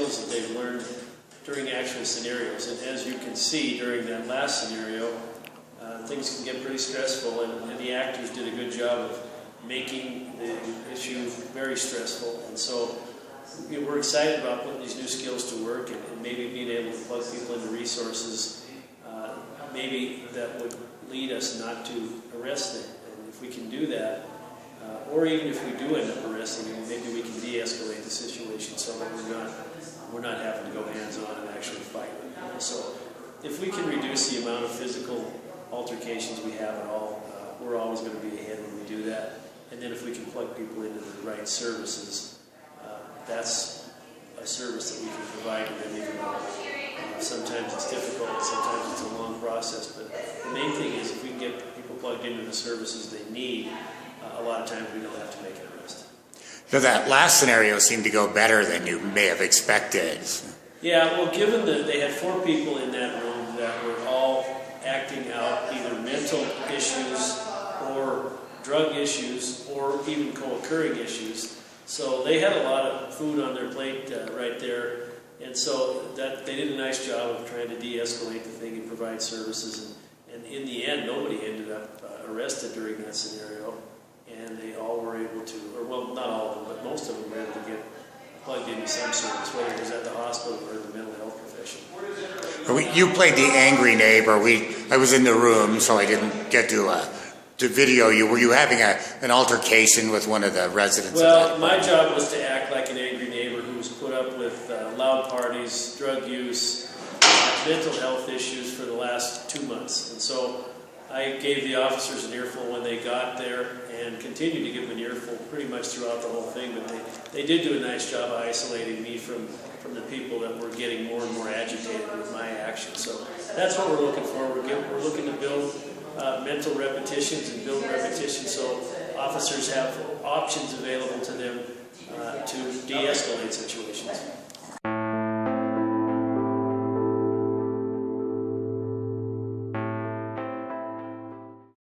skills that they've learned during actual scenarios. And as you can see during that last scenario, things can get pretty stressful, and the actors did a good job of making the issue very stressful. And so we're excited about putting these new skills to work and maybe being able to plug people into resources maybe that would lead us not to arrest them. And if we can do that, or even if we do end up arresting them, maybe we can de-escalate the situation so that we're not having to go hands-on and actually fight. So if we can reduce the amount of physical altercations we have at all, we're always going to be ahead when we do that. And then if we can plug people into the right services, that's a service that we can provide to them, even though sometimes it's difficult, sometimes it's a long process. But the main thing is if we can get people plugged into the services they need, a lot of times we don't have to make an arrest. So that last scenario seemed to go better than you may have expected. Yeah, well, given that they had 4 people in that room that were all acting out either mental issues or drug issues or even co-occurring issues, so they had a lot of food on their plate right there, and so that they did a nice job of trying to de-escalate the thing and provide services, and in the end nobody ended up arrested during that scenario, and they all were able to, or well, not all of them, but most of them were able to get plugged into some service, whether it was at the hospital or the mental health profession. You played the angry neighbor. I was in the room, so I didn't get to video you. Were you having an altercation with one of the residents? Well, my job was to act like an angry neighbor who was put up with loud parties, drug use, mental health issues for the last 2 months. And so I gave the officers an earful when they got there and continued to give them an earful pretty much throughout the whole thing. But they did do a nice job of isolating me from the people that were getting more and more agitated with my actions. So that's what we're looking for. We're looking to build mental repetitions and build repetitions so officers have options available to them to de-escalate situations.